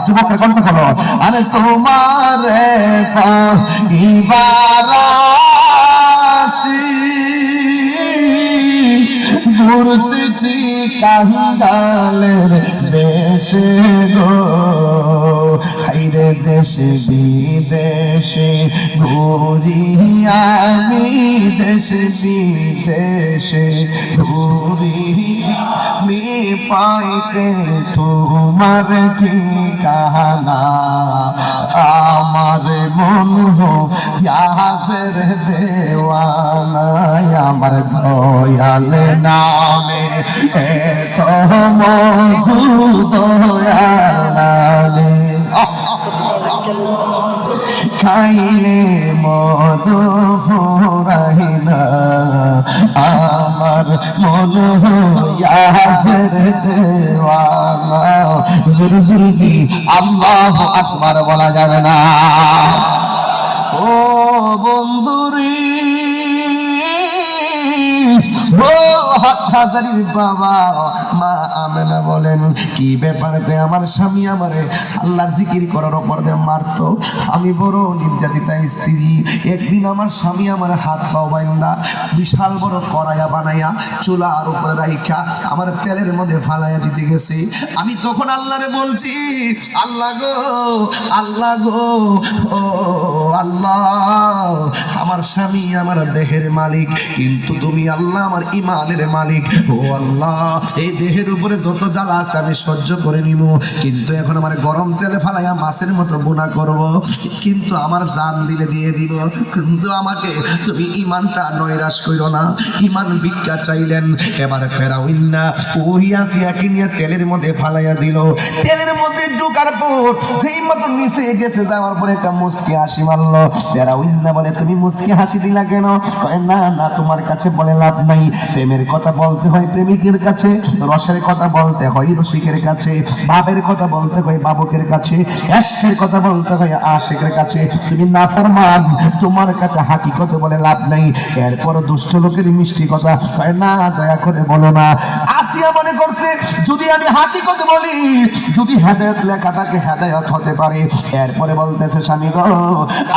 যুবকের কণ্ঠ খোলো। আরে তোমার ঘুরতেছি কাঙ্গালের দেশে গো, হাইরে দেশে বিদেশে ঘুরি আমি, দেশে বিদেশে ঘুরি আমি, পাইতে তোমার ঠিকানা আমার মন ইয়াসের দেওয়ানা, আমার দয়াল নামে এত মধু দয়াল খাইলে মধু ফুরাই না, আমার মন ইয়াসের দেওয়ানা। জোরে জোরে জি আল্লাহু আকবার বলা যাবে না। ও বন্ধুরে, ও হাজারির বাবা মা আমেনা বলেন, কি ব্যাপারে আমার স্বামী আমারে আল্লাহর জিকির করার উপর দিয়ে মারতো, আমি বড় নির্যাতিতা স্ত্রী। একদিন আমার স্বামী আমার হাত পাও বাইন্দা বিশাল বড় কড়াইয়া বানাইয়া চুলার উপরে রাইখা আমার তেলের মধ্যে ফালাইয়া দিতে গেছে। আমি তখন আল্লাহরে বলছি, আল্লাহ গো, আল্লাহ গো, ও আল্লাহ, আমার স্বামী আমার দেহের মালিক, কিন্তু তুমি আল্লাহ আমার ইমানের মালিক। ও আল্লাহ, এই দেহের উপরে যত জ্বালা আছে আমি সহ্য করে নিব, কিন্তু এখন আমার গরম তেলে ফালাইয়া মাছের মতো বোনা করব, কিন্তু আমার জান দিলে দিয়ে দিব, কিন্তু আমাকে তুমি ইমানটা নৈরাশ করো না। ইমান ভিক্ষা চাইলেন। এবারে ফেরাউন না ওই আসিয়াকে নিয়ে তেলের মধ্যে ফালাইয়া দিল। তেলের মধ্যে ঢোকার পর যেই মতো নিচে গেছে, যাওয়ার পরে একটা মুচকি হাসি মারলো। ফেরাউন না বলে, তুমি মুচকি হাসি দিলা কেন? না না, তোমার কাছে বলে লাভ নাই, প্রেমের কথা বলতে হয় প্রেমিকের কাছে, রসের কথা বলতে হয় রসিকের কাছে, ভাবের কথা বলতে হয় ভাবুকের কাছে, এশের কথা বলতে হয় আশিকের কাছে। তুমি নাফরমান, তোমার কাছে হাকিকত বলে লাভ নাই। এরপর দুষ্ট লোকের মিষ্টি কথা না, দয়া করে বলো না। আসিয়া মনে করছে যদি আমি হাকিকত বলি, যদি হেদায়েত লেখা থাকে হেদায়েত হতে পারে। এরপরে বলতেছে, স্বামী গো,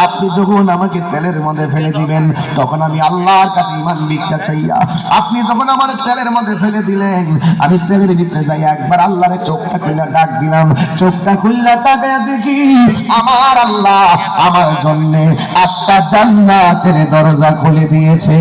আপনি যখন আমাকে তেলের মধ্যে ফেলে দিবেন তখন আমি আল্লাহর কাছে ইমান ভিক্ষা চাইয়া, আপনি যখন আমার তেলের মধ্যে ফেলে দিলেন আমি তেলের ভিতরে যাই একবার আল্লাহরে চোখটা খুলে ডাক দিলাম, চোখটা খুললে তাকায় দেখি আমার আল্লাহ আমার জন্য একটা জান্নাতের দরজা খুলে দিয়েছে।